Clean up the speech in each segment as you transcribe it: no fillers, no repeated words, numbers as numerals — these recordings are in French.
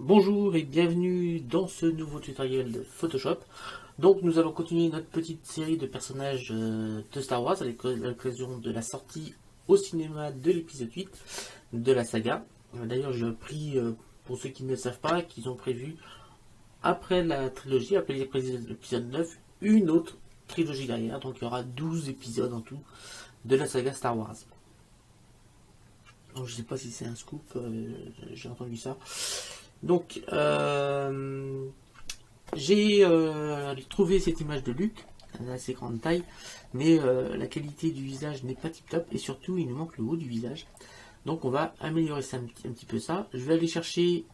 Bonjour et bienvenue dans ce nouveau tutoriel de Photoshop. Donc nous allons continuer notre petite série de personnages de Star Wars à l'occasion de la sortie au cinéma de l'épisode 8 de la saga. D'ailleurs je prie, pour ceux qui ne le savent pas, qu'ils ont prévu après la trilogie, après l'épisode 9, une autre trilogie derrière. Donc il y aura 12 épisodes en tout de la saga Star Wars. Donc je sais pas si c'est un scoop, j'ai entendu ça. Donc, j'ai trouvé cette image de Luke, à assez grande taille, mais la qualité du visage n'est pas tip top, et surtout il nous manque le haut du visage. Donc on va améliorer ça un petit peu ça. Je vais aller chercher,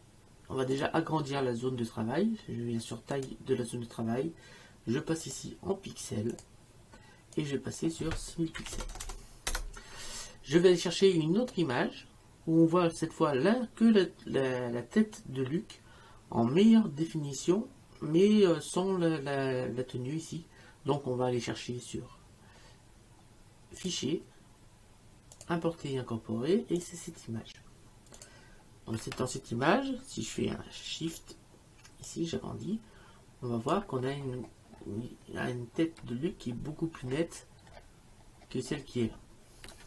on va déjà agrandir la zone de travail. Je viens sur taille de la zone de travail. Je passe ici en pixels, et je vais passer sur 6000 pixels. Je vais aller chercher une autre image, où on voit cette fois là que la tête de Luke en meilleure définition, mais sans la tenue ici. Donc on va aller chercher sur Fichier, Importer et Incorporer, et c'est cette image. Donc c'est dans cette image, si je fais un Shift, ici j'agrandis, on va voir qu'on a une tête de Luke qui est beaucoup plus nette que celle qui est là.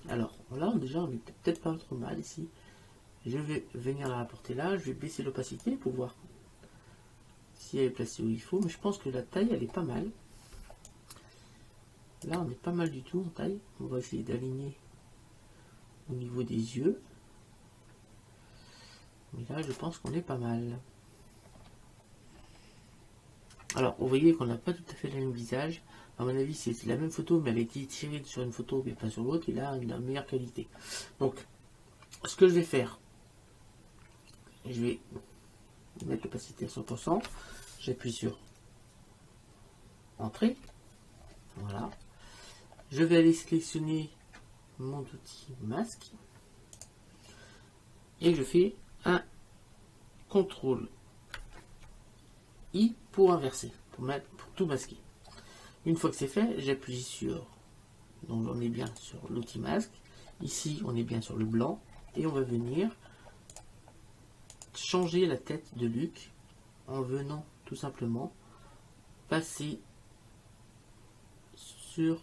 Alors là déjà on est peut-être pas trop mal ici. Je vais venir la rapporter là, je vais baisser l'opacité pour voir si elle est placée où il faut, mais je pense que la taille elle est pas mal. Là on est pas mal du tout en taille. On va essayer d'aligner au niveau des yeux. Mais là je pense qu'on est pas mal. Alors vous voyez qu'on n'a pas tout à fait le même visage. À mon avis c'est la même photo mais elle a été tirée sur une photo mais pas sur l'autre. Et là une meilleure qualité. Donc ce que je vais faire, je vais mettre l'opacité à 100%. J'appuie sur Entrée. Voilà. Je vais aller sélectionner mon outil masque. Et je fais un CTRL I pour inverser, pour tout masquer. Une fois que c'est fait, j'appuie sur, donc on est bien sur l'outil masque. Ici, on est bien sur le blanc. Et on va venir changer la tête de Luke en venant tout simplement passer sur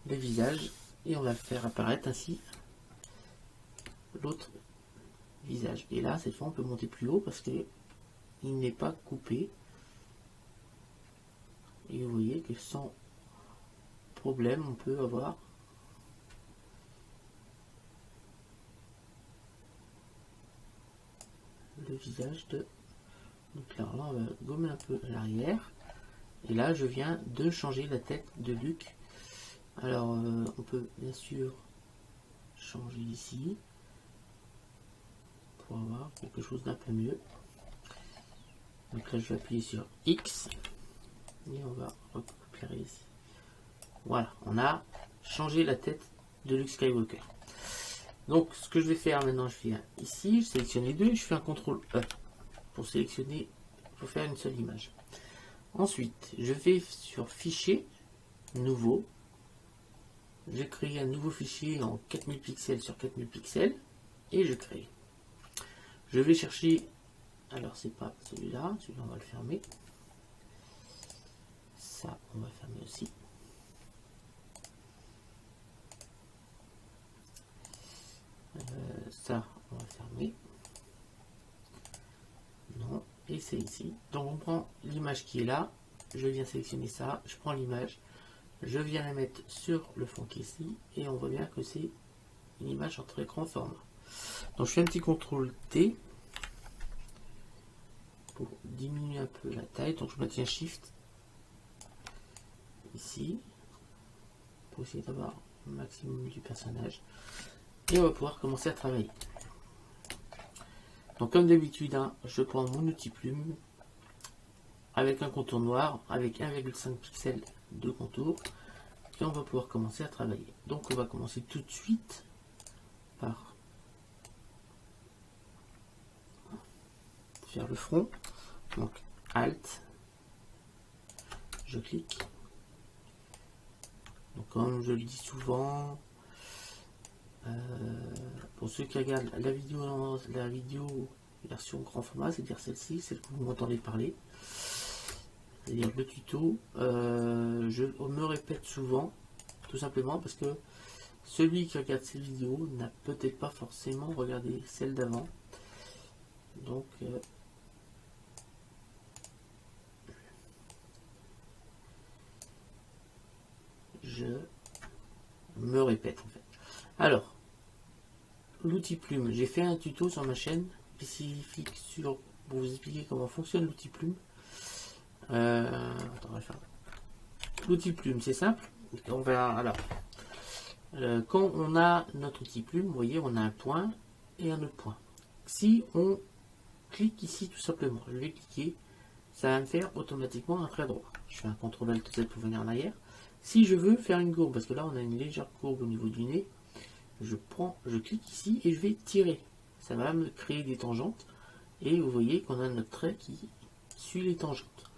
le visage. Et on va faire apparaître ainsi l'autre visage. Et là, cette fois, on peut monter plus haut parce que il n'est pas coupé. Et vous voyez que sans problème, on peut avoir le visage de... Donc là, on va gommer un peu l'arrière. Et là, je viens de changer la tête de Luke. Alors, on peut bien sûr changer ici pour avoir quelque chose d'un peu mieux. Donc là, je vais appuyer sur X et on va récupérer ici. Voilà, on a changé la tête de Luke Skywalker. Donc, ce que je vais faire maintenant, je viens ici, je sélectionne les deux, je fais un CTRL E pour sélectionner, pour faire une seule image. Ensuite, je vais sur Fichier, Nouveau. Je crée un nouveau fichier en 4000 pixels sur 4000 pixels et je crée. Je vais chercher, alors c'est pas celui-là, celui-là on va le fermer. Ça, on va fermer aussi. Ça, on va fermer. Non, et c'est ici. Donc on prend l'image qui est là, je viens sélectionner ça, je prends l'image, je viens la mettre sur le fond qui est ici, et on voit bien que c'est une image en très grand format. Donc je fais un petit CTRL T pour diminuer un peu la taille. Donc je maintiens Shift ici pour essayer d'avoir le maximum du personnage. Et on va pouvoir commencer à travailler. Donc comme d'habitude, hein, je prends mon outil plume avec un contour noir, avec 1,5 pixels de contour. Et on va pouvoir commencer à travailler. Donc on va commencer tout de suite par faire le front. Donc Alt, je clique. Donc comme je le dis souvent, pour ceux qui regardent la vidéo version grand format, c'est-à-dire celle-ci, celle que vous m'entendez parler. C'est-à-dire le tuto. Je me répète souvent, tout simplement parce que celui qui regarde cette vidéo n'a peut-être pas forcément regardé celle d'avant. Donc, je me répète en fait. Alors, l'outil plume, j'ai fait un tuto sur ma chaîne spécifique pour vous expliquer comment fonctionne l'outil plume. Attends, on va faire. L'outil plume, c'est simple. On va alors quand on a notre outil plume, vous voyez, on a un point et un autre point. Si on clique ici tout simplement, je vais cliquer, ça va me faire automatiquement un trait droit. Je fais un CTRL Alt Z pour venir en arrière. Si je veux faire une courbe, parce que là on a une légère courbe au niveau du nez, je clique ici et je vais tirer. Ça va me créer des tangentes et vous voyez qu'on a notre trait qui suit les tangentes.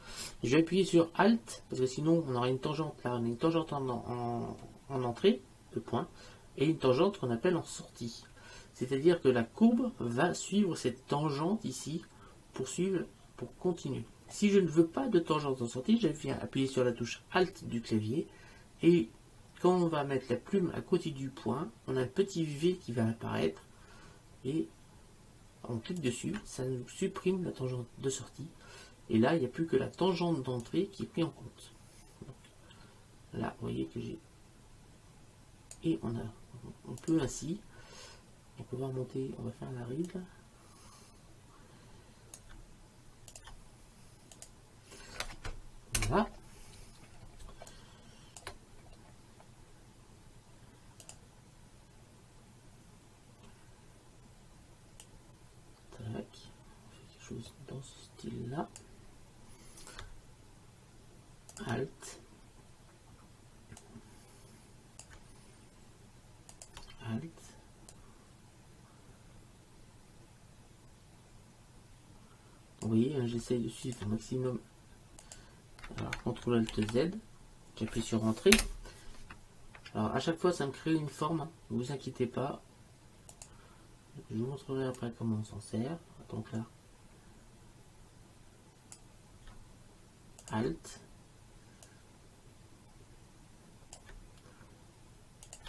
Je vais appuyer sur Alt parce que sinon on aura une tangente. Là on a une tangente en entrée de point et une tangente qu'on appelle en sortie. C'est-à-dire que la courbe va suivre cette tangente ici pour continuer. Si je ne veux pas de tangente en sortie, je viens appuyer sur la touche Alt du clavier et quand on va mettre la plume à côté du point, on a un petit V qui va apparaître et on clique dessus, ça nous supprime la tangente de sortie. Et là, il n'y a plus que la tangente d'entrée qui est prise en compte. Donc, là, vous voyez que j'ai... Et on peut ainsi, on peut voir monter, on va faire la ride. Voilà. Tac. On fait quelque chose dans ce style-là. Alt. Alt. Vous voyez, hein, j'essaye de suivre au maximum. Alors, CTRL Alt Z. J'appuie sur Entrée. Alors, à chaque fois, ça me crée une forme. Ne vous inquiétez pas. Je vous montrerai après comment on s'en sert. Donc là, Alt.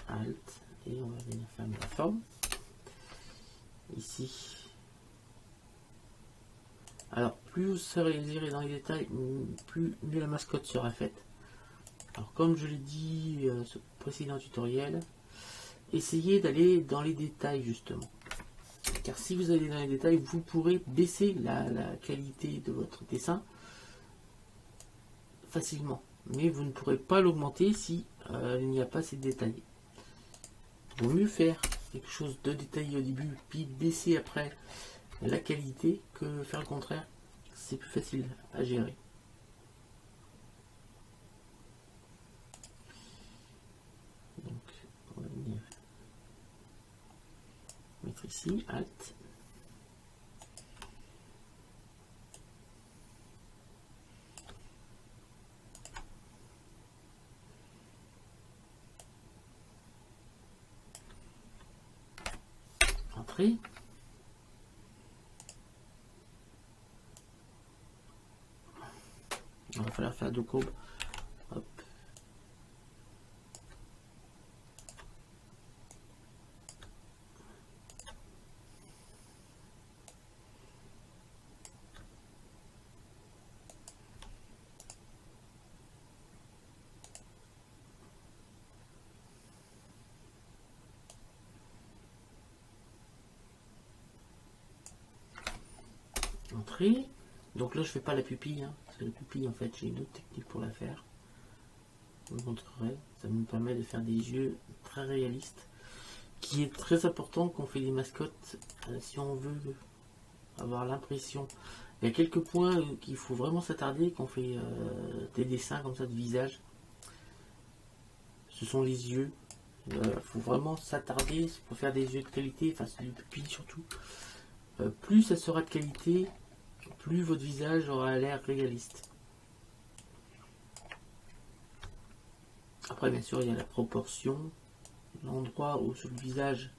Alt. Et on va venir faire la forme. Ici. Alors, plus vous irez dans les détails, plus mieux la mascotte sera faite. Alors, comme je l'ai dit ce précédent tutoriel, essayez d'aller dans les détails justement. Car si vous allez dans les détails, vous pourrez baisser la qualité de votre dessin facilement. Mais vous ne pourrez pas l'augmenter si il n'y a pas assez de détails. Il vaut mieux faire quelque chose de détaillé au début, puis baisser après la qualité que faire le contraire. C'est plus facile à gérer. Donc, on va venir mettre ici, Alt. Entrée. Il va falloir faire deux courbes. Hop. Entrée. Donc là je fais pas la pupille, hein, parce que la pupille en fait j'ai une autre technique pour la faire. Je vous montrerai. Ça me permet de faire des yeux très réalistes. Qui est très important quand on fait des mascottes, si on veut avoir l'impression. Il y a quelques points qu'il faut vraiment s'attarder quand on fait des dessins comme ça de visage. Ce sont les yeux. Il faut vraiment s'attarder pour faire des yeux de qualité, enfin c'est du pupille surtout. Plus ça sera de qualité, plus votre visage aura l'air réaliste. Après bien sûr il y a la proportion, l'endroit où sur le visage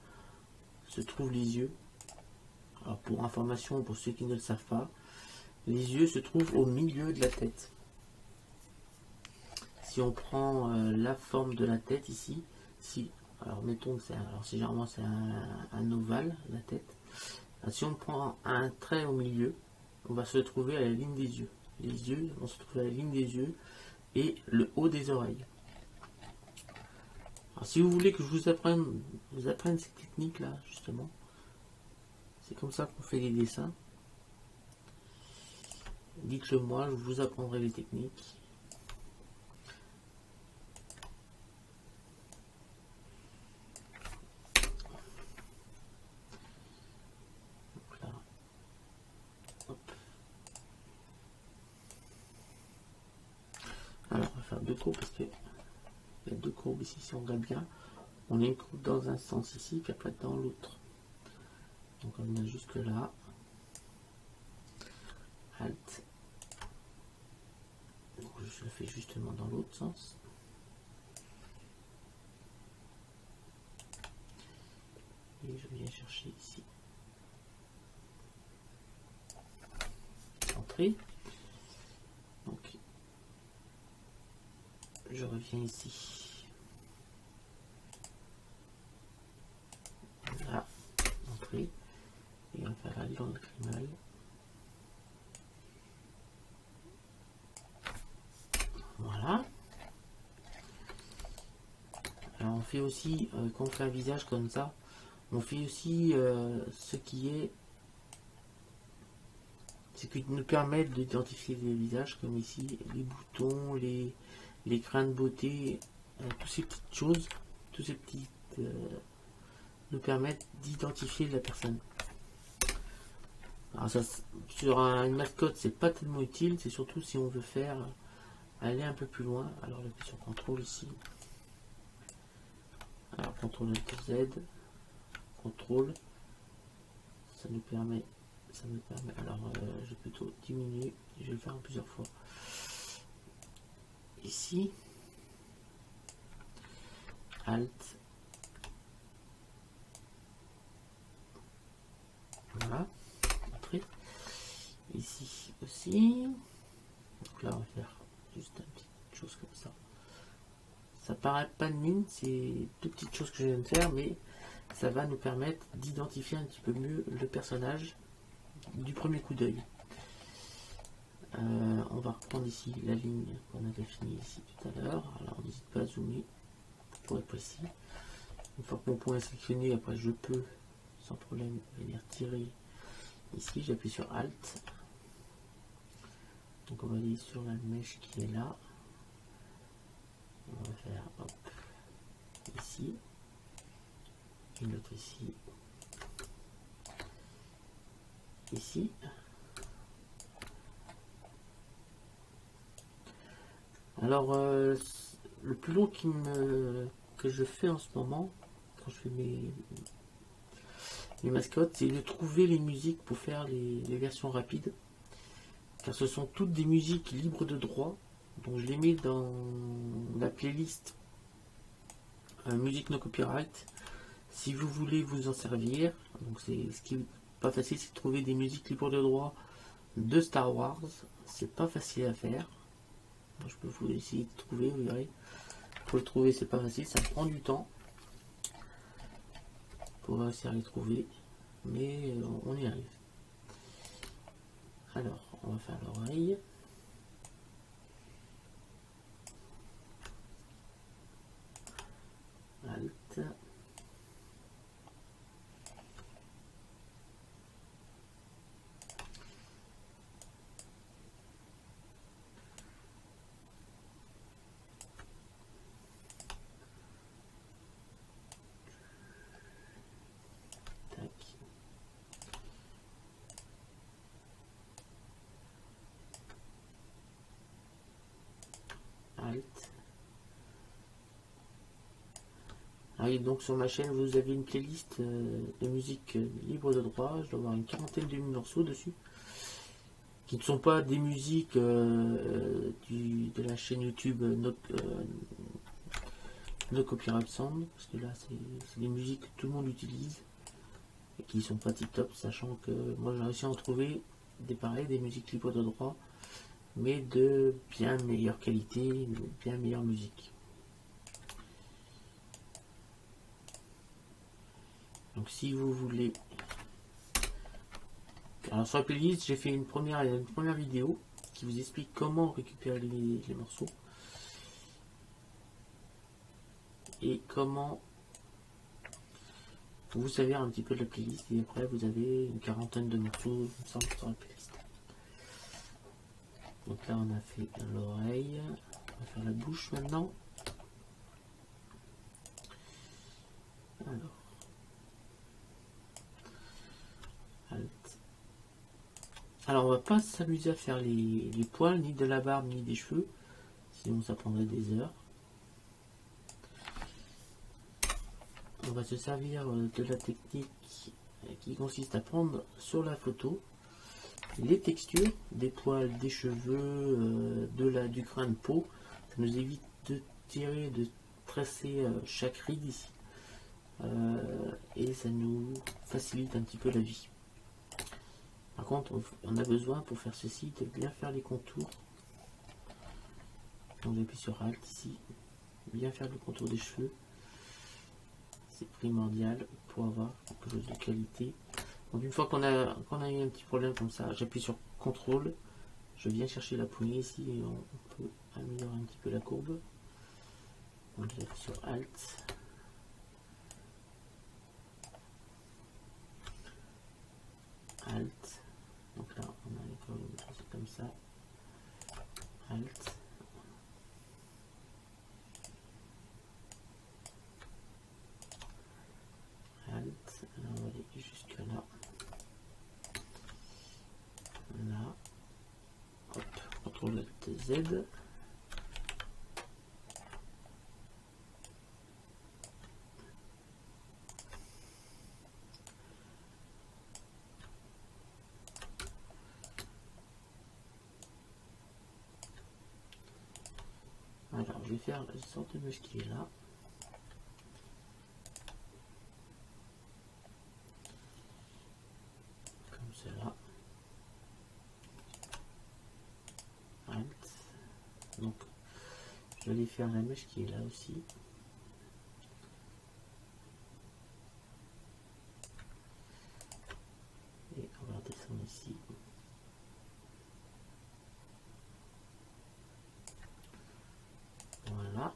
se trouvent les yeux. Alors pour information, pour ceux qui ne le savent pas, les yeux se trouvent au milieu de la tête. Si on prend la forme de la tête ici, si, alors mettons que c'est généralement c'est un ovale la tête. Alors, si on prend un trait au milieu, on va se trouver à la ligne des yeux. Les yeux vont se trouver à la ligne des yeux et le haut des oreilles. Alors, si vous voulez que je vous apprenne cette technique là justement, c'est comme ça qu'on fait les dessins. Dites-le moi, je vous apprendrai les techniques. Donc là, hop. Alors on va faire deux courbes parce que il y a deux courbes ici. Si on regarde bien, on a une courbe dans un sens ici, puis après dans l'autre. Donc on a jusque là. Alt. Donc je le fais justement dans l'autre sens. Et je viens chercher ici. Entrée. Donc je reviens ici. Là, entrée. Et on va faire la ligne lacrymale. Voilà. Alors on fait aussi, quand on fait un visage comme ça, on fait aussi ce qui nous permet d'identifier les visages, comme ici, les boutons, les crins de beauté, toutes ces petites choses, tous ces petites nous permettent d'identifier la personne. Alors ça, sur une mascotte, c'est pas tellement utile, c'est surtout si on veut faire aller un peu plus loin. Alors là, sur CTRL ici. Alors CTRL Z, CTRL, ça nous permet, alors je vais plutôt diminuer, je vais le faire en plusieurs fois. Ici, Alt, voilà, entrée. Ici aussi, donc là on va faire juste une petite chose comme ça. Ça paraît pas de mine, c'est deux petites choses que je viens de faire, mais ça va nous permettre d'identifier un petit peu mieux le personnage du premier coup d'œil. On va reprendre ici la ligne qu'on a définie ici tout à l'heure. Alors on n'hésite pas à zoomer pour être précis. Une fois que mon point est sélectionné, après je peux sans problème venir tirer ici. J'appuie sur Alt. Donc on va aller sur la mèche qui est là. On va faire hop, ici, une autre ici, ici. Alors le plus long que je fais en ce moment, quand je fais mes mascottes, c'est de trouver les musiques pour faire les versions rapides, car ce sont toutes des musiques libres de droit. Donc je les mets dans la playlist musique no copyright si vous voulez vous en servir. Donc c'est ce qui est pas facile, c'est de trouver des musiques libres de droit de Star Wars. C'est pas facile à faire. Je peux vous essayer de trouver, vous verrez. Pour le trouver, c'est pas facile, ça prend du temps pour réussir à les trouver, mais on y arrive. Alors, on va faire l'oreille. Alt. Tac. Alt. Ah oui, donc sur ma chaîne, vous avez une playlist de musique libre de droit. Je dois avoir une quarantaine de morceaux dessus, qui ne sont pas des musiques de la chaîne YouTube No Copyright Sound, parce que là, c'est des musiques que tout le monde utilise. et qui sont pas tip top, sachant que moi j'ai réussi à en trouver des pareils, des musiques libres de droit, mais de bien meilleure qualité, bien meilleure musique. Donc si vous voulez, alors sur la playlist j'ai fait une première vidéo qui vous explique comment récupérer les morceaux et comment vous servir un petit peu de la playlist, et après vous avez une quarantaine de morceaux sur la playlist. Donc là on a fait l'oreille, on va faire la bouche maintenant. Alors on va pas s'amuser à faire les poils, ni de la barbe, ni des cheveux, sinon ça prendrait des heures. On va se servir de la technique qui consiste à prendre sur la photo les textures des poils, des cheveux, du grain de peau. Ça nous évite de tirer, de tracer chaque ride ici. Et ça nous facilite un petit peu la vie. Par contre, on a besoin pour faire ceci de bien faire les contours. Donc j'appuie sur Alt ici, bien faire le contour des cheveux. C'est primordial pour avoir quelque chose de qualité. Donc une fois qu'on a eu un petit problème comme ça, j'appuie sur CTRL, je viens chercher la poignée ici et on peut améliorer un petit peu la courbe. Donc j'appuie sur Alt. Alt. Donc là on a encore une chose comme ça. Alt. Alt. Alors on va aller jusque là. Là. Hop. CTRL Alt Z. Alors je vais faire la sorte de mèche qui est là. Comme cela. Alt. Donc je vais faire la mèche qui est là aussi. Et on va redescendre ici. Voilà.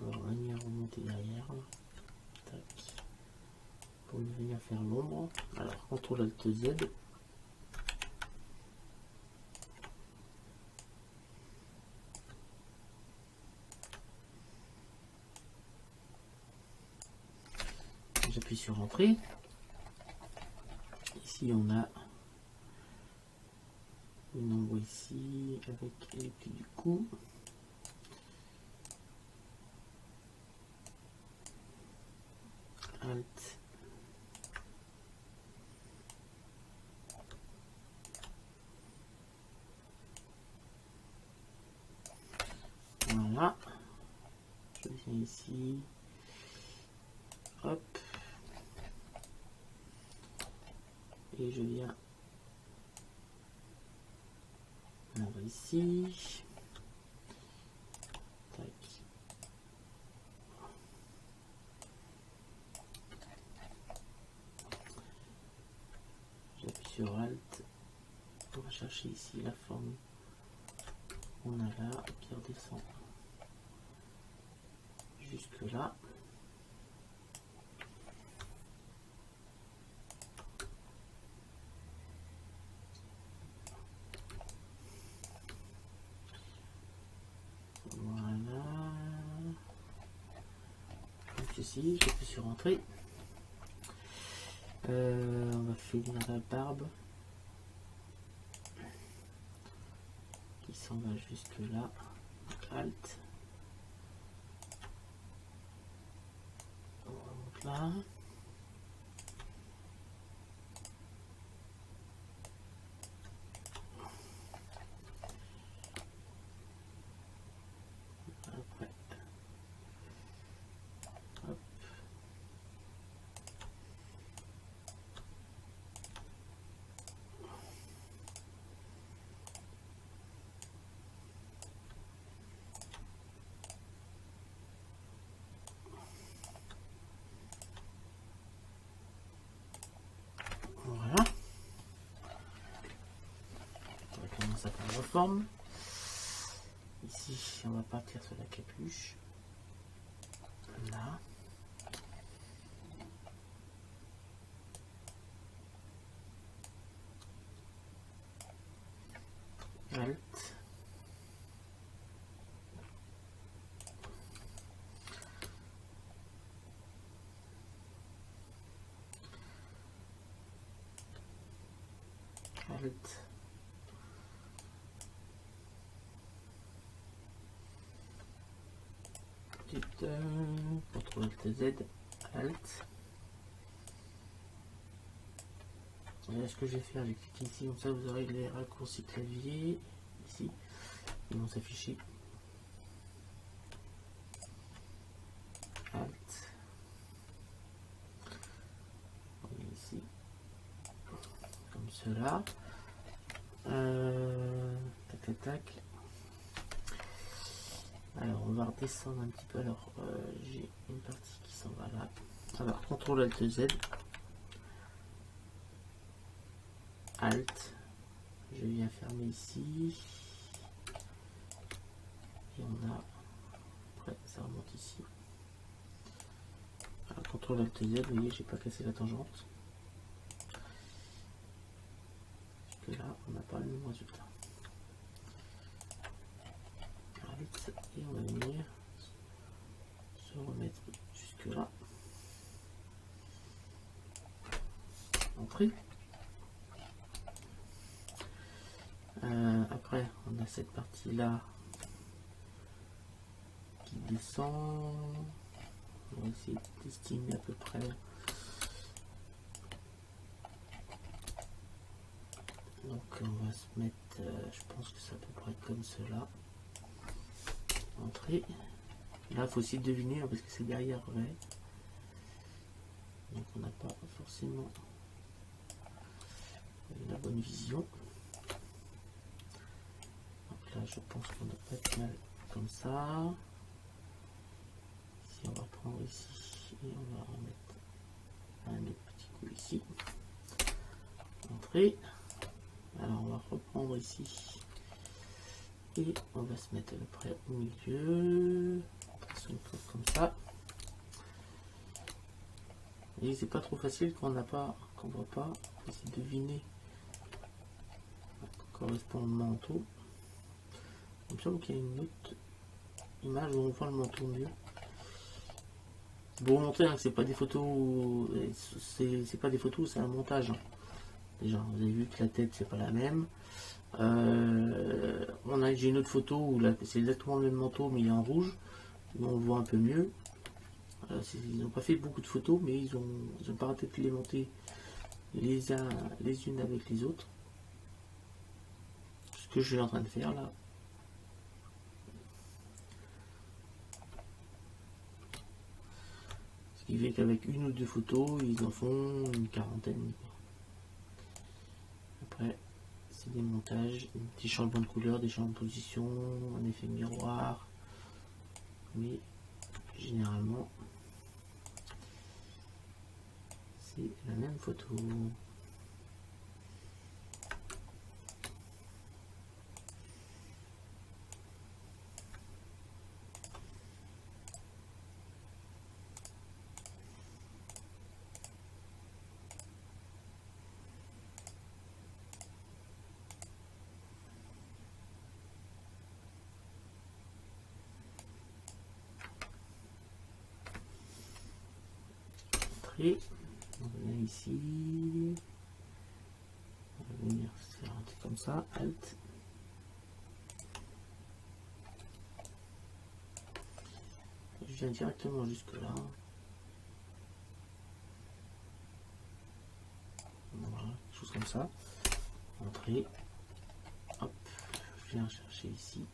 On va venir remonter derrière. Tac. Pour venir faire l'ombre. Alors CTRL Alt Z. J'appuie sur Entrée. Ici on a une ombre ici avec les plis du cou. Alt. Voilà. Je viens ici. Hop. Et je viens ici. Tac. J'appuie sur Alt. On va chercher ici la forme qu'on a là qui redescend jusque là. Voilà. Comme ceci, j'appuie sur Entrée. On va finir la barbe qui s'en va jusque là. Alt. On remonte là. Après. Hop. Voilà. On recommence à faire la reforme. Ici, on va partir sur la capuche. Là. Alt. Alt. CTRL Alt Z. Alt. Et là, ce que je vais faire, j'ai cliqué ici, comme ça vous aurez les raccourcis clavier. Ici, ils vont s'afficher. Alt. Ici. Comme cela. Tac tac tac. Alors on va redescendre un petit peu. Alors j'ai une partie qui s'en va là. Alors CTRL Alt Z. Alt. Je viens fermer ici. Et on a. Après ça remonte ici. Alors CTRL Alt Z, vous voyez, j'ai pas cassé la tangente. Parce que là, on n'a pas le même résultat. Alt. Et on va venir se remettre jusque là. Entrée. Après, on a cette partie là qui descend. On va essayer d'estimer à peu près. Donc on va se mettre, je pense que c'est à peu près comme cela. Entrée. Là, il faut aussi deviner parce que c'est derrière vrai. Donc on n'a pas forcément la bonne vision. Donc là, je pense qu'on n'a pas de mal comme ça. Si on va prendre ici et on va remettre un autre petit coup ici. Entrée. Alors on va reprendre ici et on va se mettre à peu près au milieu. Comme ça. Et c'est pas trop facile quand on n'a pas, qu'on voit pas. On va essayer de deviner correspond au manteau. Comme ça, qu'il y a une autre image où on voit le manteau mieux. Pour vous montrer hein, que c'est pas des photos, c'est pas des photos, c'est un montage. Hein. Déjà, vous avez vu que la tête c'est pas la même. J'ai une autre photo où c'est exactement le même manteau mais il est en rouge. Où on le voit un peu mieux. Ils n'ont pas fait beaucoup de photos, mais ils ont pas raté de les monter les unes avec les autres. Ce que je suis en train de faire là. Ce qui fait qu'avec une ou deux photos, ils en font une quarantaine. Après, c'est des montages, des changements de couleur, des changements de position, un effet miroir. Mais généralement, c'est la même photo. Et on vient ici, on va venir faire un truc comme ça, Alt, viens directement jusque là. Voilà, quelque chose comme ça. Entrée. Hop, je viens chercher ici.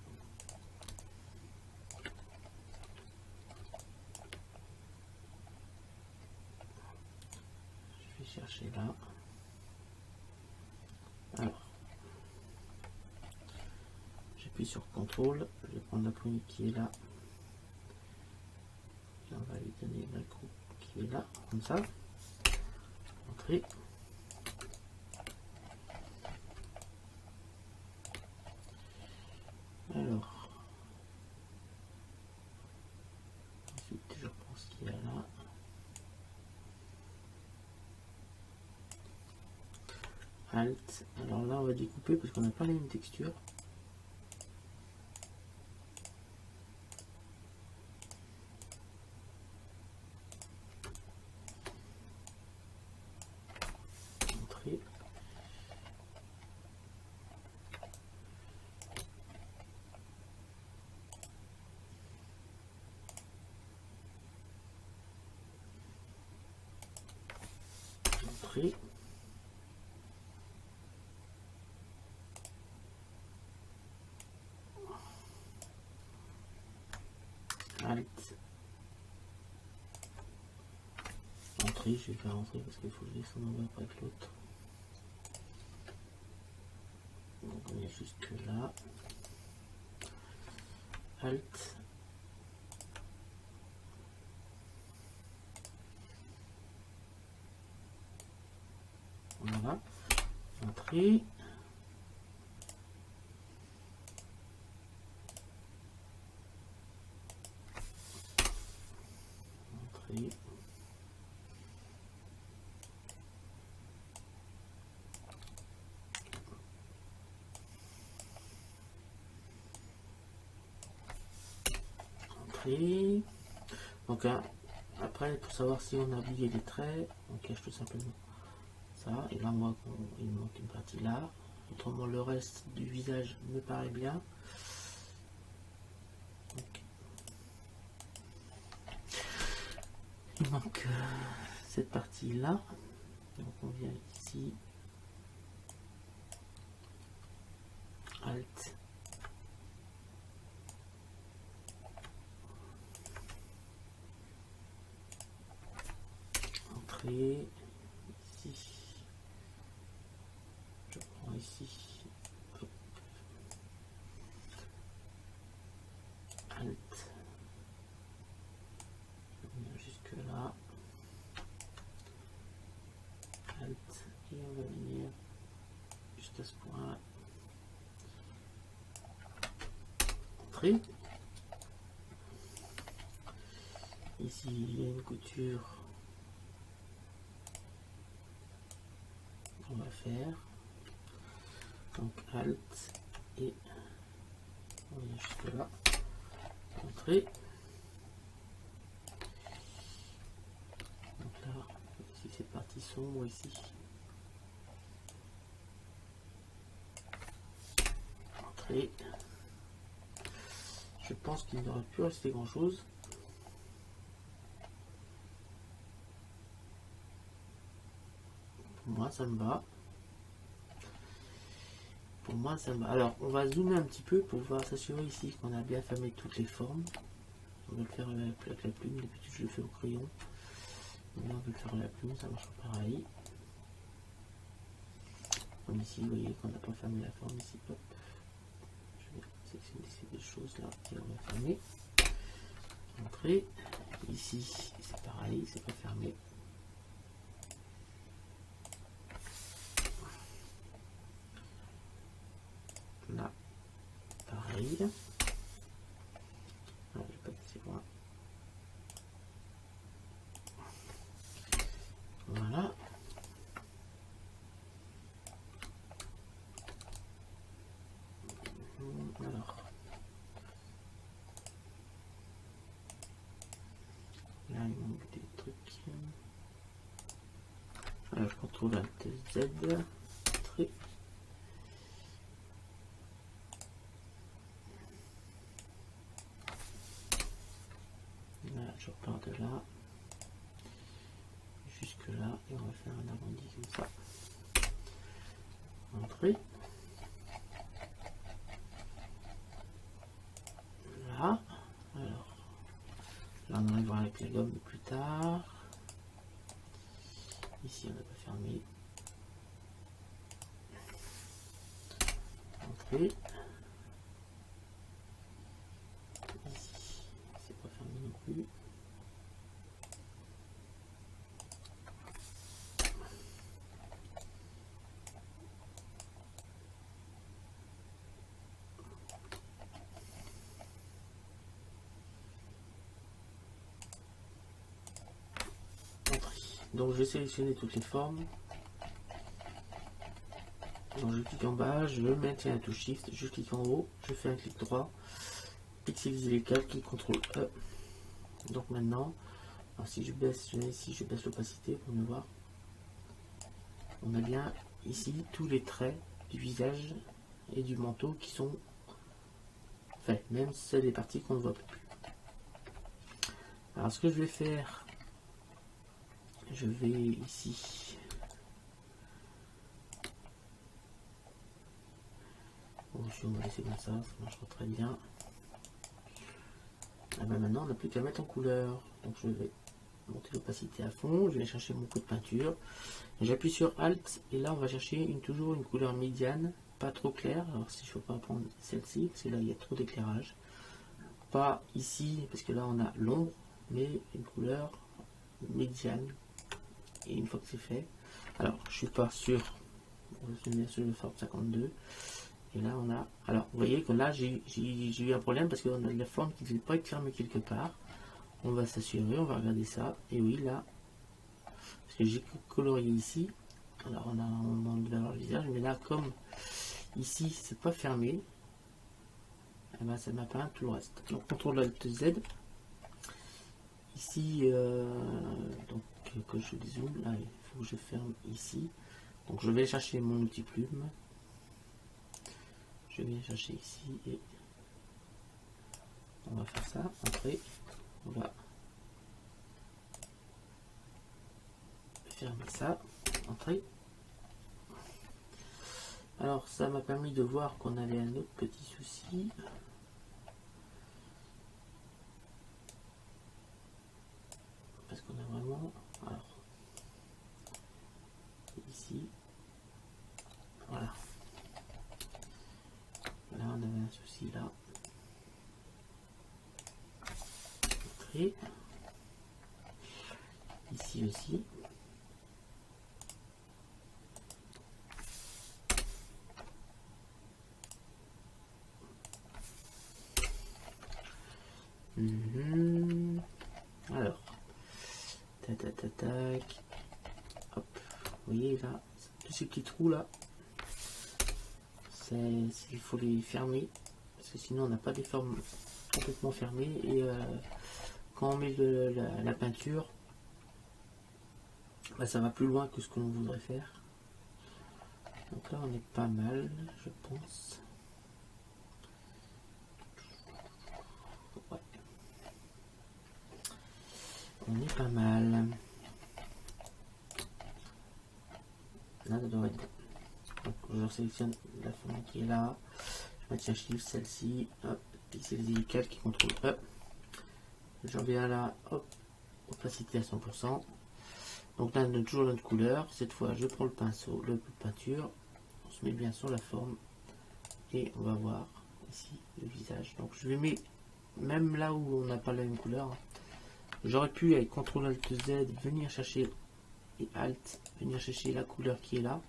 Je vais chercher là. Alors, j'appuie sur CTRL, je vais prendre la poignée qui est là. Et on va lui donner la coupe qui est là, comme ça. Entrée. Alors, ensuite je prends ce qu'il y a là. Alt. Alors là on va découper parce qu'on n'a pas la même texture. Entrée. Entrée. Alt. Entrée, je vais faire entrer parce qu'il faut que je descende en bas après l'autre. Donc on est jusque là. Alt. Voilà. Entrée. Entrée. Entrée. Donc après, pour savoir si on a oublié les traits, on cache tout simplement ça. Et là, on voit qu'il manque une partie là. Autrement, le reste du visage me paraît bien. Donc, il manque cette partie là. Donc on vient ici. Alt. Entrée. Ici. Je prends ici. Hop. Alt. Je viens jusque là. Alt. Et on va venir juste à ce point. Entrée. Ici, il y a une couture. On va faire. Donc Alt et on vient jusque là. Entrée. Donc là, ici cette partie sombre ici. Entrée. Je pense qu'il n'aurait plus resté grand chose. Pour moi ça me va. Pour moi ça me va. Alors on va zoomer un petit peu pour pouvoir s'assurer ici qu'on a bien fermé toutes les formes. On va le faire avec la plume, d'habitude je le fais au crayon. Mais là on va le faire à la plume, ça marche pareil. Comme ici, vous voyez qu'on n'a pas fermé la forme ici. Hop. Je vais sélectionner ces deux choses là et on va fermer. Entrée. Ici c'est pareil, c'est pas fermé. Là, pareil. Ah, je vais pas assez loin. Voilà. Alors. Là, il manque des trucs. Alors, je retrouve un Z. Très. Là, je repars de là jusque là et on va faire un arrondi comme ça. Entrée. Là. Alors, là on arrivera avec la gomme plus tard. Ici on n'a pas fermé. Entrée. Ici, c'est pas fermé non plus. Donc je vais sélectionner toutes les formes. Donc je clique en bas, je maintiens la touche Shift, je clique en haut, je fais un clic droit, pixeliser les calques, clic CTRL E. Donc maintenant, alors si je baisse, ici je baisse l'opacité pour mieux voir. On a bien ici tous les traits du visage et du manteau qui sont faits, même c'est des parties qu'on ne voit plus. Alors ce que je vais faire, je vais ici. Bon, on va laisser comme ça marchera très bien. Et ben maintenant on n'a plus qu'à mettre en couleur. Donc je vais monter l'opacité à fond, je vais chercher mon coup de peinture. J'appuie sur Alt et là on va chercher toujours une couleur médiane, pas trop claire. Alors si je ne peux pas prendre celle-ci, parce que là il y a trop d'éclairage. Pas ici, parce que là on a l'ombre, mais une couleur médiane. Et une fois que c'est fait, alors je suis pas sûr, je vais sur le Ford 52. Et là on a, alors vous voyez que là j'ai eu un problème parce qu'on a de la forme qui ne devait pas être fermée quelque part. On va s'assurer, on va regarder ça. Et oui là, parce que j'ai colorié ici, alors on devait avoir le visage, mais là comme ici c'est pas fermé, et ben ça m'a peint tout le reste. Donc CTRL ALT Z. Ici, donc que je dézoome, là il faut que je ferme ici. Donc je vais chercher mon outil plume. Je vais chercher ici et on va faire ça. Après, on va fermer ça. Entrée. Alors ça m'a permis de voir qu'on avait un autre petit souci. Parce qu'on a vraiment, alors ici, voilà. Là on avait un souci là. Entrée. Ici aussi. Alors, tac, hop, vous voyez là, tous ces petits trous là, il faut les fermer, parce que sinon on n'a pas des formes complètement fermées, et quand on met la peinture, bah, ça va plus loin que ce que l'on voudrait faire. Donc là on est pas mal, je pense. Ouais. On est pas mal. Là ça devrait être bon. Donc je sélectionne la forme qui est là, je maintiens Shift, celle-ci, hop, pixeliser les calques, CTRL E. Je reviens là, hop, opacité à 100%. Donc là on a toujours notre couleur. Cette fois je prends le pinceau, le coup de peinture, on se met bien sur la forme et on va voir ici le visage. Donc je vais mettre même là où on n'a pas la même couleur. J'aurais pu avec CTRL ALT Z venir chercher et Alt, venir chercher la couleur qui est là.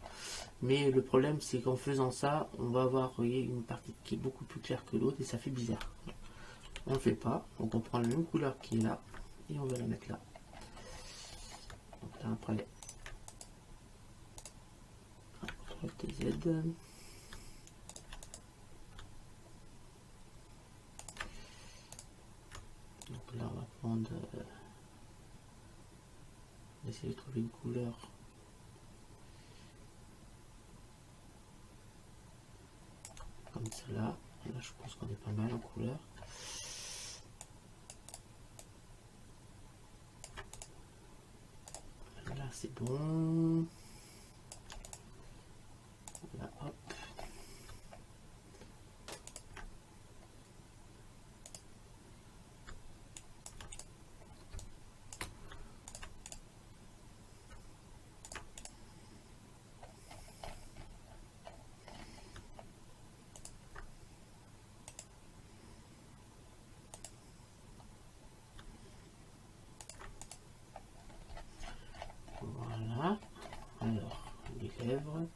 Mais le problème c'est qu'en faisant ça, on va avoir, vous voyez, une partie qui est beaucoup plus claire que l'autre et ça fait bizarre. On ne le fait pas, donc on prend la même couleur qui est là et on va la mettre là. Donc là après, CTRL Z. Donc là on va prendre, essayer de trouver une couleur comme cela. Là je pense qu'on est pas mal en couleur. c'est bon. Voilà, hop. Voilà. Alors, les lèvres.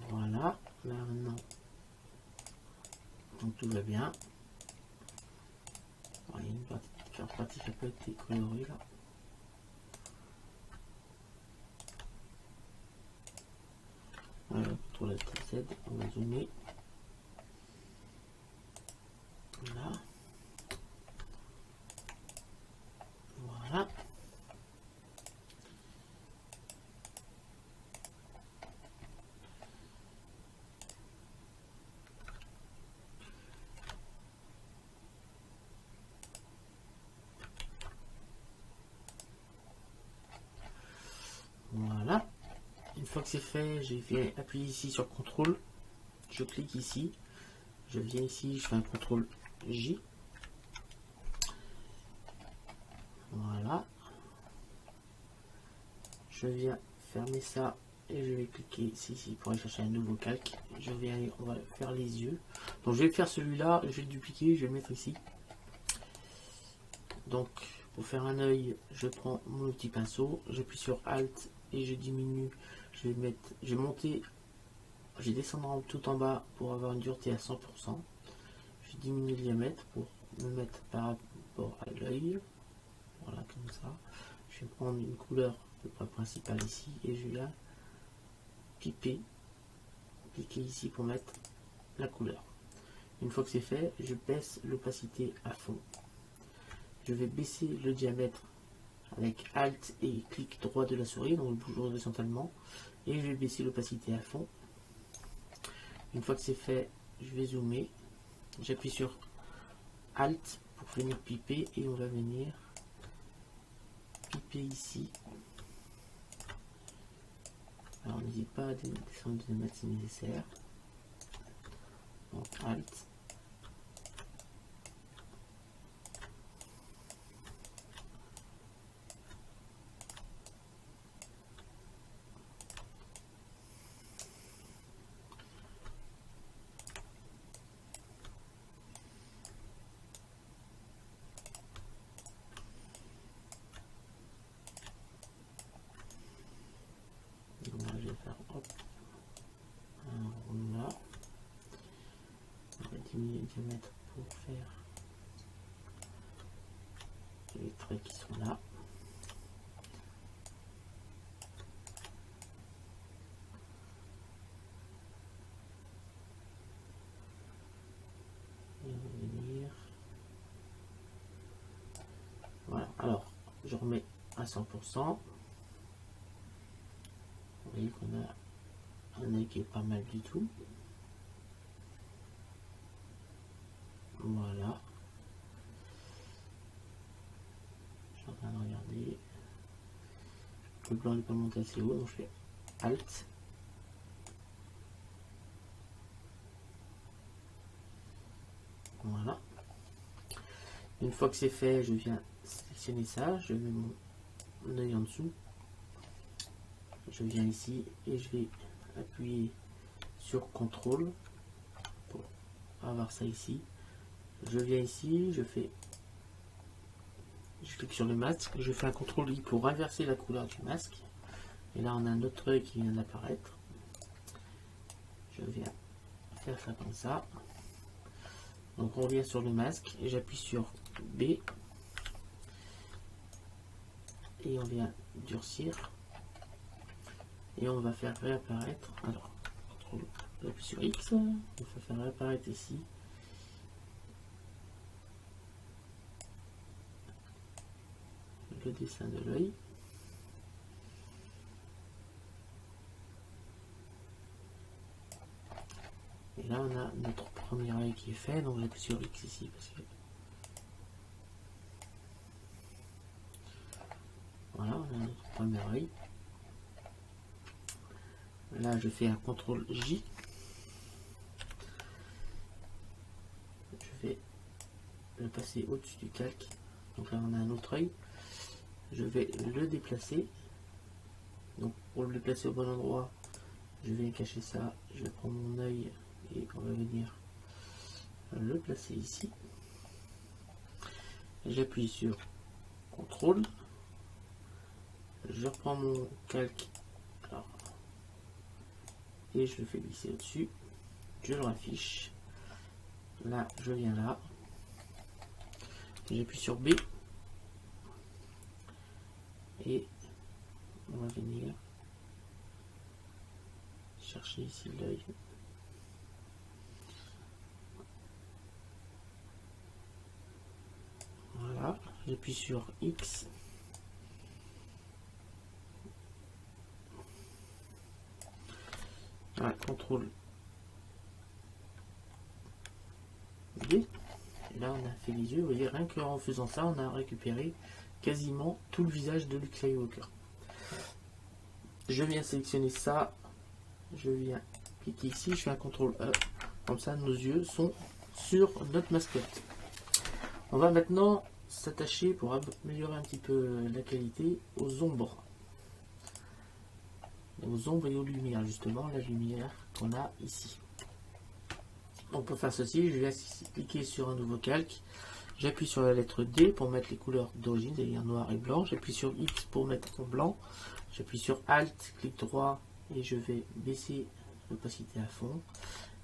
Voilà, là maintenant, donc tout va bien. Alors, il y a une partie qui n'a pas été colorée là. Voilà, pour la Z, on va zoomer. Là. Voilà. Voilà. Une fois que c'est fait, je vais appuyer ici sur CTRL. Je clique ici. Je viens ici, je fais un CTRL J. Voilà. Je viens fermer ça et je vais cliquer ici pour aller chercher un nouveau calque. Je vais aller, on va faire les yeux. Donc je vais faire celui-là, je vais le dupliquer, je vais le mettre ici. Donc pour faire un œil, je prends mon petit pinceau, j'appuie sur Alt et je diminue. Je vais mettre, je vais monter, je vais descendre tout en bas pour avoir une dureté à 100%. Je diminue le diamètre pour me mettre par rapport à l'œil. Voilà, comme ça. Je vais prendre une couleur à peu près principale ici et je viens piper, cliquer ici pour mettre la couleur. Une fois que c'est fait, je baisse l'opacité à fond. Je vais baisser le diamètre avec Alt et clic droit de la souris, donc le bouge horizontalement, et je vais baisser l'opacité à fond. Une fois que c'est fait, je vais zoomer. J'appuie sur Alt pour venir piper et on va venir piper ici. Alors n'hésite pas à descendre de mettre si nécessaire. Donc Alt. Donc là, je vais faire hop, un rond là. On va diminuer le diamètre pour faire les traits qui sont là. Et on va venir. Voilà, alors je remets à 100%. Vous voyez qu'on a un œil qui est pas mal du tout. Voilà. Je suis en train de regarder. Le blanc n'est pas monté assez haut, donc je fais Alt. Voilà. Une fois que c'est fait, je viens sélectionner ça. Je mets mon œil en dessous. je viens ici et je vais appuyer sur CTRL pour avoir ça ici. Je viens ici, je clique sur le masque, je fais un CTRL-I pour inverser la couleur du masque. Et là on a un autre œil qui vient d'apparaître. Je viens faire ça comme ça. Donc on revient sur le masque et j'appuie sur B. Et on vient durcir. Et on va faire réapparaître. Alors, j'appuie sur X. On va faire réapparaître ici. Le dessin de l'œil. Et là on a notre premier œil qui est fait, donc j'appuie sur X ici parce que voilà, on a notre premier œil. Là je fais un CTRL J. Je vais le passer au-dessus du calque. Donc là on a un autre œil. Je vais le déplacer. Donc pour le déplacer au bon endroit, je vais cacher ça. Je vais prendre mon œil et on va venir le placer ici. J'appuie sur CTRL. Je reprends mon calque et je le fais glisser au-dessus. Je le raffiche. Là, je viens là. J'appuie sur B. Et on va venir chercher ici l'œil. Voilà, j'appuie sur X. Voilà, CTRL B. Et là on a fait les yeux. Vous voyez, rien qu'en faisant ça, on a récupéré quasiment tout le visage de Luke Skywalker. Je viens sélectionner ça. Je viens cliquer ici. Je fais un CTRL E. Comme ça, nos yeux sont sur notre mascotte. On va maintenant s'attacher pour améliorer un petit peu la qualité aux ombres. Aux ombres et aux lumières, justement, la lumière qu'on a ici. Donc pour faire ceci, je viens cliquer sur un nouveau calque. J'appuie sur la lettre D pour mettre les couleurs d'origine, c'est-à-dire noir et blanc. J'appuie sur X pour mettre en blanc. J'appuie sur Alt, clic droit et je vais baisser l'opacité à fond.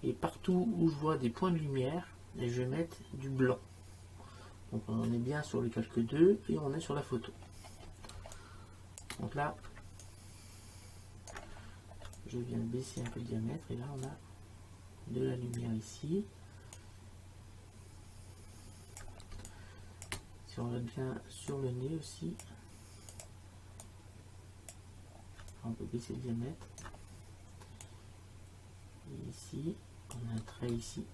Et partout où je vois des points de lumière, je vais mettre du blanc. Donc on est bien sur le calque 2 et on est sur la photo. Donc là, je viens baisser un peu le diamètre et là on a de la lumière ici. Si on va bien sur le nez aussi, on peut baisser le diamètre. Et ici, on a un trait ici.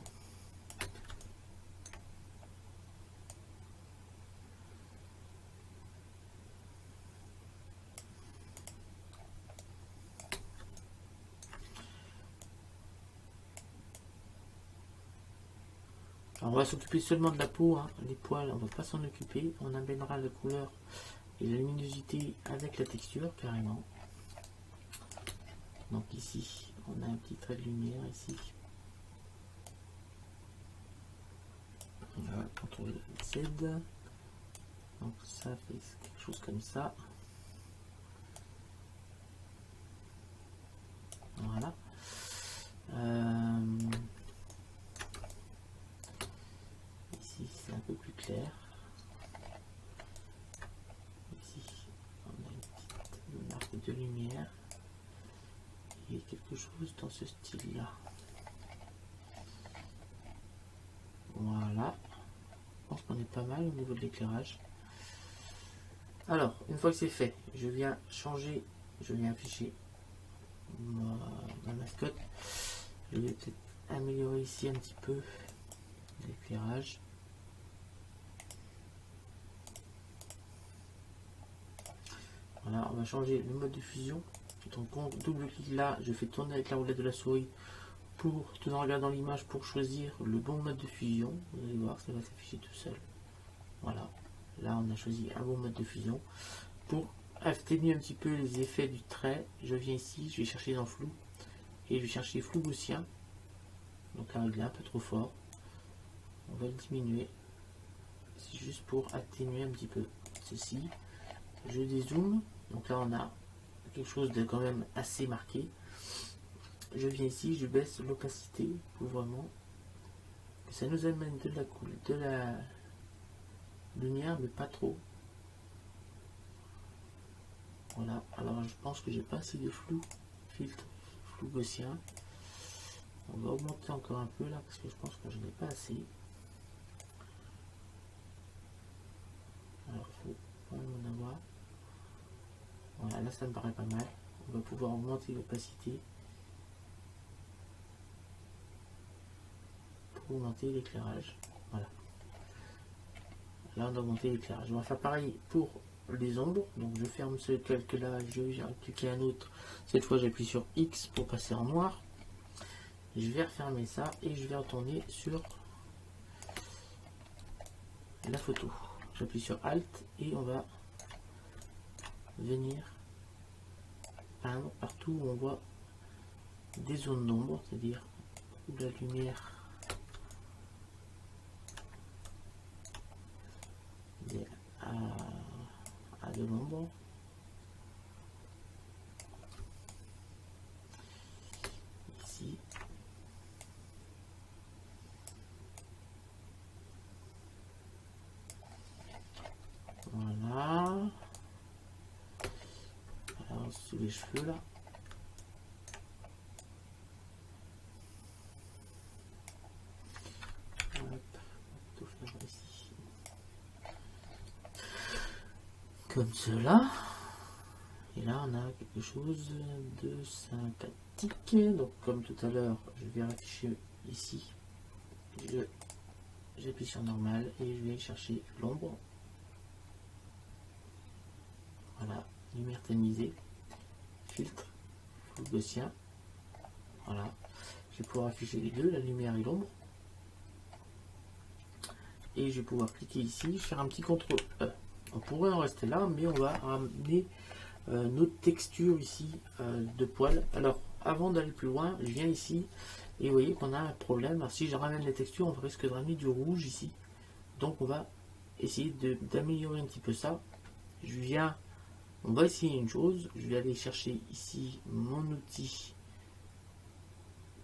Alors, on va s'occuper seulement de la peau, hein. Les poils, on va pas s'en occuper. On amènera la couleur et la luminosité avec la texture carrément. Donc ici, on a un petit trait de lumière ici. Voilà, CTRL Z. Donc ça fait quelque chose comme ça. Voilà. Ici c'est un peu plus clair. Ici on a une petite marque de lumière et quelque chose dans ce style là. Voilà. Je pense qu'on est pas mal au niveau de l'éclairage. Alors, une fois que c'est fait, je viens changer, je viens afficher ma mascotte. Je vais peut-être améliorer ici un petit peu l'éclairage. Voilà, on va changer le mode de fusion. Donc on double-clique là, je fais tourner avec la roulette de la souris pour, tout en regardant l'image, pour choisir le bon mode de fusion. Vous allez voir, ça va s'afficher tout seul. Voilà, là on a choisi un bon mode de fusion. Pour atténuer un petit peu les effets du trait, je viens ici, je vais chercher dans flou et je vais chercher flou gaussien. Donc là il est un peu trop fort, on va le diminuer, c'est juste pour atténuer un petit peu ceci. Je dézoome, donc là on a quelque chose de quand même assez marqué. Je viens ici, je baisse l'opacité pour vraiment que ça nous amène de la lumière, mais pas trop. Voilà, alors je pense que j'ai pas assez de flou, filtre flou gaussien. On va augmenter encore un peu là parce que je pense que je n'ai pas assez. Alors il faut quand même en avoir. Voilà, là ça me paraît pas mal. On va pouvoir augmenter l'opacité pour augmenter l'éclairage. Voilà. Là on a augmenté l'éclairage. On va faire pareil pour les ombres. Donc je ferme ce calque là, je vais appliquer un autre. Cette fois j'appuie sur X pour passer en noir. Je vais refermer ça et je vais retourner sur la photo. J'appuie sur Alt et on va venir peindre partout où on voit des zones d'ombre, c'est-à-dire où la lumière est à de l'ombre. Ici. Voilà. Alors sous les cheveux là. Tout faire ici. Comme cela. Et là on a quelque chose de sympathique. Donc comme tout à l'heure, je vais afficher ici. J'appuie sur normal et je vais chercher l'ombre. Voilà, lumière tamisée, filtre, flou gaussien. Voilà, je vais pouvoir afficher les deux, la lumière et l'ombre. Et je vais pouvoir cliquer ici, faire un petit CTRL E. On pourrait en rester là, mais on va ramener notre texture ici de poil. Alors, avant d'aller plus loin, je viens ici et vous voyez qu'on a un problème. Alors, si je ramène les textures, on risque de ramener du rouge ici. Donc, on va essayer d'améliorer un petit peu ça. Je viens. On va essayer une chose, je vais aller chercher ici mon outil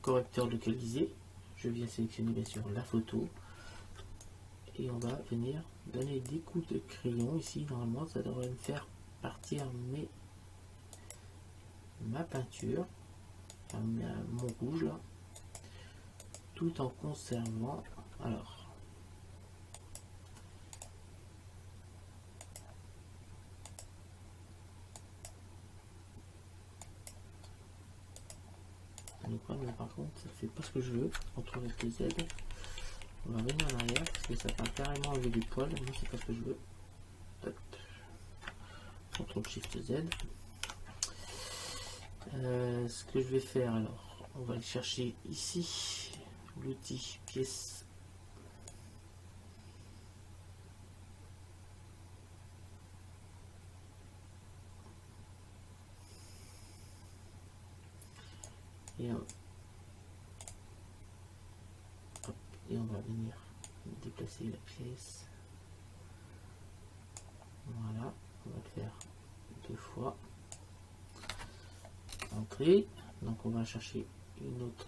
correcteur localisé. Je viens sélectionner bien sûr la photo et on va venir donner des coups de crayon ici. Normalement ça devrait me faire partir ma peinture, enfin, mon rouge là, tout en conservant. Alors mais par contre ça fait pas ce que je veux. CTRL Z, on va revenir en arrière parce que ça va carrément enlever du poil, moi c'est pas ce que je veux. Hop. CTRL SHIFT Z. Ce que je vais faire alors, on va aller chercher ici l'outil pièce. Et on va venir déplacer la pièce. Voilà, on va le faire 2 fois. Entrée, donc on va chercher une autre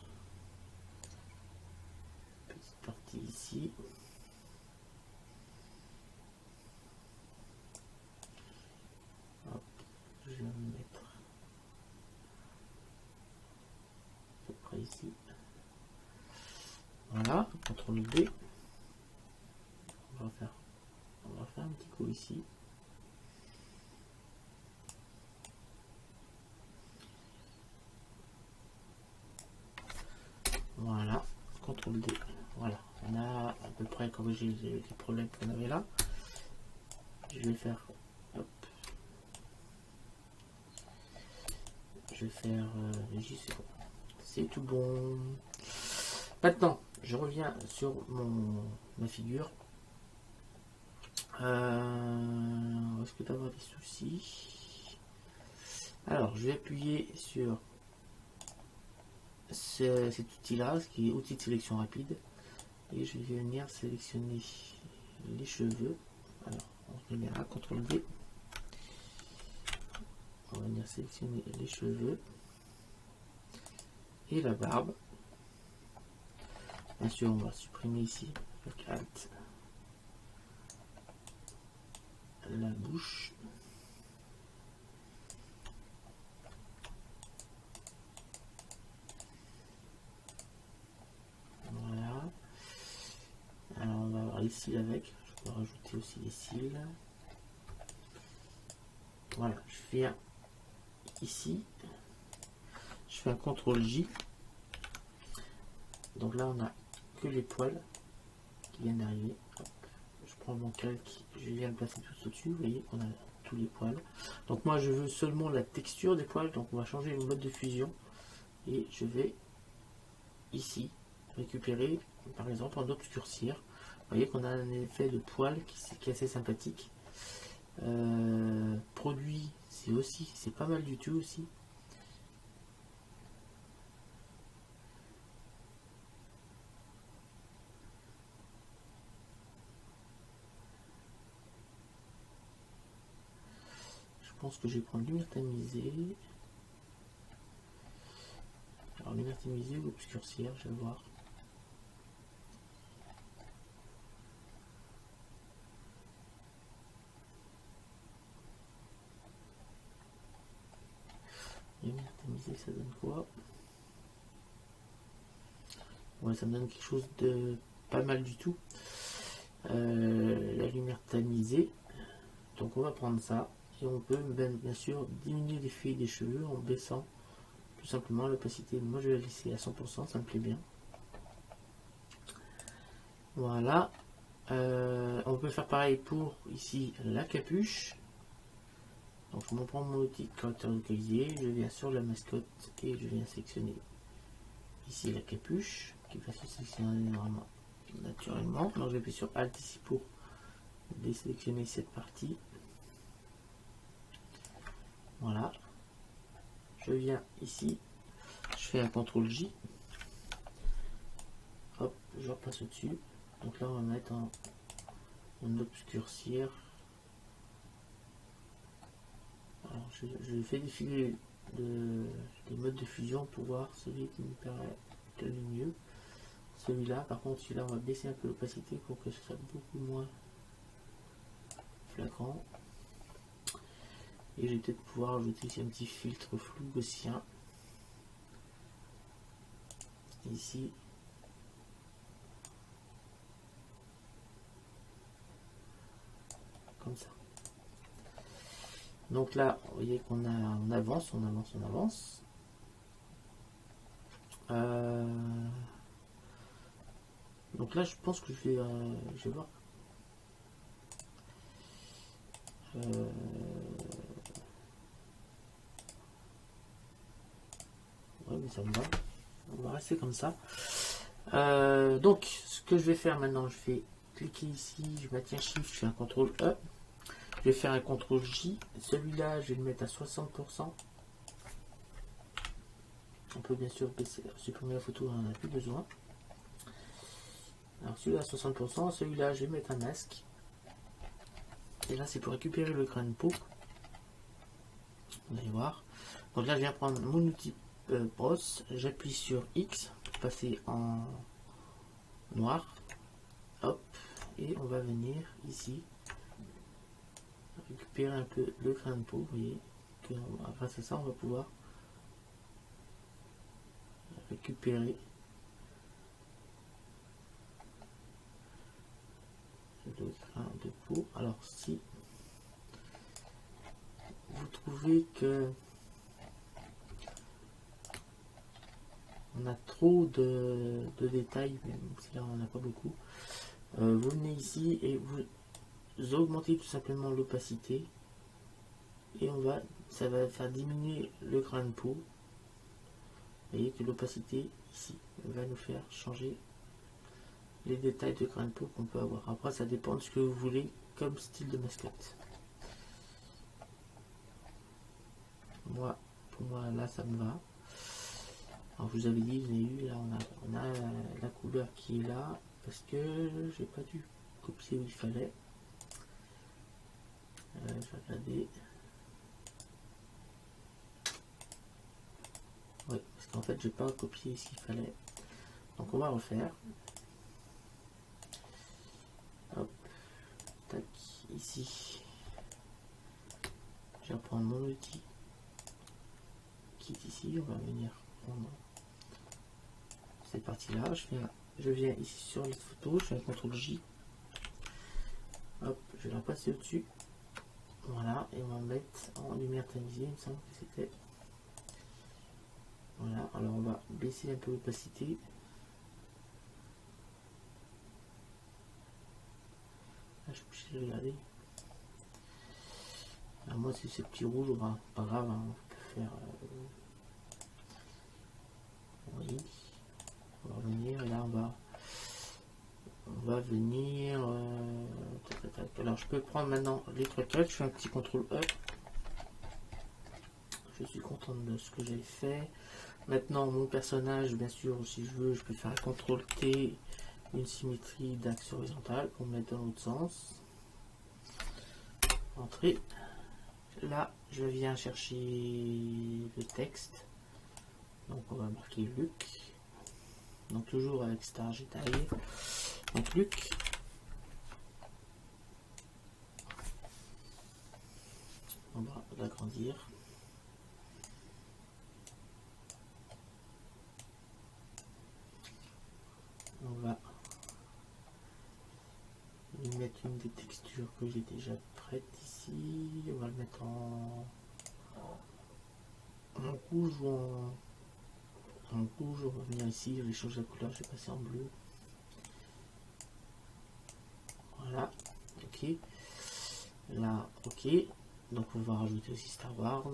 petite partie ici. Hop, je vais me mettre à peu près ici. Voilà, CTRL D. On va faire un petit coup ici. Voilà, CTRL D. Voilà, on a à peu près corrigé les problèmes qu'on avait là. Je vais faire, hop, je vais faire c'est tout bon. Maintenant, je reviens sur ma figure. Est-ce que d'avoir des soucis? Alors, je vais appuyer sur cet outil-là, ce qui est outil de sélection rapide. Et je vais venir sélectionner les cheveux. Alors, on remet là, CTRL D. On va venir sélectionner les cheveux et la barbe. Bien sûr, on va supprimer ici avec Alt la bouche. Voilà. Alors, on va avoir les cils avec. Je peux rajouter aussi les cils. Voilà, je viens ici. Je fais un CTRL J. Donc là, on a que les poils qui viennent d'arriver. Je prends mon calque, je viens le placer tout au-dessus. Vous voyez qu'on a tous les poils. Donc moi, je veux seulement la texture des poils. Donc on va changer le mode de fusion. Et je vais ici récupérer, par exemple, en obscurcir. Vous voyez qu'on a un effet de poil qui est assez sympathique. Produit, c'est pas mal du tout aussi. Je pense que je vais prendre lumière tamisée. Alors lumière tamisée ou obscurcir, je vais voir. Lumière tamisée, ça donne quoi? Ouais, ça me donne quelque chose de pas mal du tout. La lumière tamisée. Donc on va prendre ça. Et on peut bien sûr diminuer l'effet des cheveux en baissant tout simplement l'opacité. Moi je vais la laisser à 100%, ça me plaît bien. Voilà. On peut faire pareil pour ici la capuche. Donc je me prends mon outil de correcteur localisé, je viens sur la mascotte et je viens sélectionner ici la capuche qui va se sélectionner vraiment naturellement. Donc j'appuie sur Alt ici pour désélectionner cette partie. Voilà. Je viens ici, je fais un CTRL J. Hop, je repasse au-dessus. Donc là on va mettre en obscurcir. Alors je fais défiler les modes de fusion pour voir celui qui me paraît le mieux. Celui-là, par contre, celui-là, on va baisser un peu l'opacité pour que ce soit beaucoup moins flagrant. Et je vais peut-être pouvoir ajouter ici un petit filtre flou gaussien. Ici. Comme ça. Donc là, vous voyez qu'on avance, on avance, on avance. Donc là, je pense que je vais voir. Ouais, mais ça me va. On va rester comme ça. Donc, ce que je vais faire maintenant, je vais cliquer ici, je maintiens Shift, je fais un CTRL E. Je vais faire un CTRL J. Celui-là, je vais le mettre à 60%. On peut bien sûr baisser, supprimer la photo, on n'en a plus besoin. Alors celui-là à 60%, celui-là, je vais mettre un masque. Et là, c'est pour récupérer le grain de peau. Vous allez voir. Donc là, je viens prendre mon outil brosse, j'appuie sur X pour passer en noir. Hop, et on va venir ici récupérer un peu le grain de peau. Vous voyez que grâce à ça, on va pouvoir récupérer le grain de peau. Alors si vous trouvez que on a trop de détails, même si là on n'en a pas beaucoup, vous venez ici et vous augmentez tout simplement l'opacité et ça va faire diminuer le grain de peau. Vous voyez que l'opacité ici va nous faire changer les détails de grain de peau qu'on peut avoir. Après, ça dépend de ce que vous voulez comme style de mascotte. pour moi là ça me va. Alors je vous avais dit, vous avez vu, là on a la couleur qui est là, parce que j'ai pas dû copier où il fallait. Je vais regarder. Oui, parce qu'en fait j'ai pas copié ce qu'il fallait. Donc on va refaire. Hop, tac, ici. Je vais reprendre mon outil qui est ici. On va venir prendre cette partie là. Je viens ici sur les photos, je fais un CTRL J. Hop, je vais la passer au-dessus. Voilà, et on va mettre en lumière tamisée, il me semble que c'était. Voilà, alors on va baisser un peu l'opacité. Là, je suis obligé de regarder. Alors moi, c'est ce petit rouge, bah, pas grave, hein, on peut faire. Oui, on va revenir, et là on va venir. Alors je peux prendre maintenant les trois traits, je fais un petit CTRL E. Je suis content de ce que j'ai fait. Maintenant, mon personnage, bien sûr, si je veux, je peux faire un CTRL T, une symétrie d'axe horizontal pour mettre dans l'autre sens. Entrée. Là, je viens chercher le texte. Donc, on va marquer Luc. Donc, toujours avec Star, j'ai taillé. Donc, Luc. On va l'agrandir. On va lui mettre une des textures que j'ai déjà prête ici. On va le mettre en rouge ou en rouge. On va venir ici, je vais changer la couleur, je vais passer en bleu. Voilà, ok. Là, ok. Donc on va rajouter aussi Star Wars.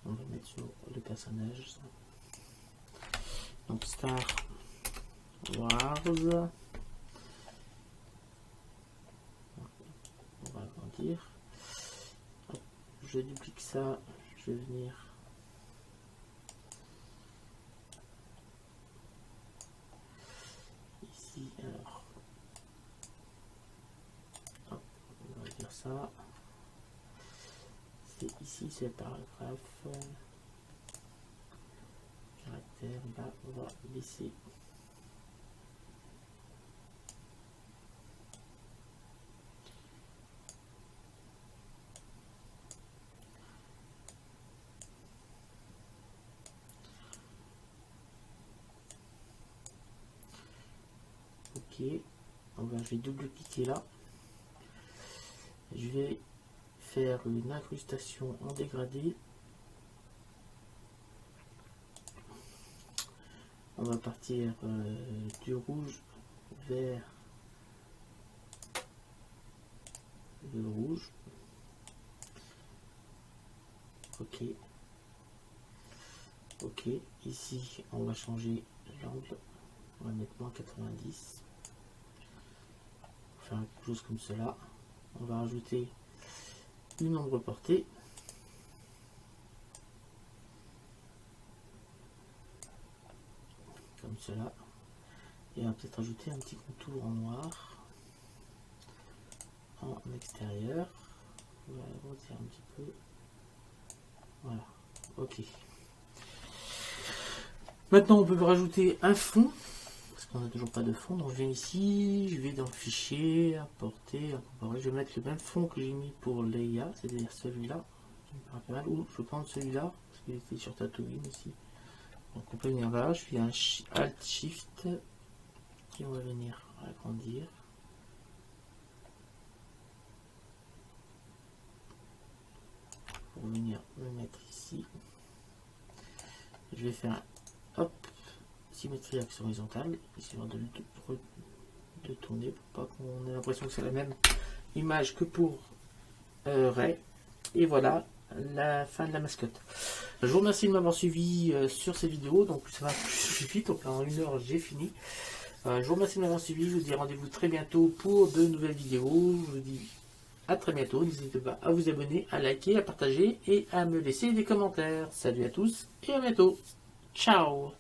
On va mettre sur le personnage. Donc Star Wars. On va agrandir. Hop, je duplique ça. Je vais venir. Ici, alors. Hop, on va dire ça. C'est ici, c'est le paragraphe. Caractère, là, on va laisser. Ok, je vais double-cliquer là. Je vais faire une incrustation en dégradé. On va partir du rouge vers le rouge. Ok. Ok. Ici, on va changer l'angle. On va mettre moins 90. Faire quelque chose comme cela. On va rajouter une ombre portée. Comme cela. Et on va peut-être ajouter un petit contour en noir. En extérieur. On va agrandir un petit peu. Voilà. Ok. Maintenant, on peut rajouter un fond. Parce qu'on n'a toujours pas de fond. Donc, je viens ici. Je vais dans le fichier. Importer. Incorporer. Je vais mettre le même fond que j'ai mis pour Leia. C'est-à-dire celui-là. Ou je peux prendre celui-là. Parce qu'il était sur Tatooine ici. Donc, on peut venir là. Je fais un Alt Shift. Et on va venir agrandir. Pour venir le mettre ici. Je vais faire un hop, symétrie axe horizontale, histoire de tourner pour pas qu'on ait l'impression que c'est la même image que pour Rey. Et voilà la fin de la mascotte. Je vous remercie de m'avoir suivi sur ces vidéos. Donc ça va plus vite, donc en 1 heure j'ai fini. Je vous remercie de m'avoir suivi. Je vous dis rendez-vous très bientôt pour de nouvelles vidéos. Je vous dis à très bientôt. N'hésitez pas à vous abonner, à liker, à partager et à me laisser des commentaires. Salut à tous et à bientôt. Ciao.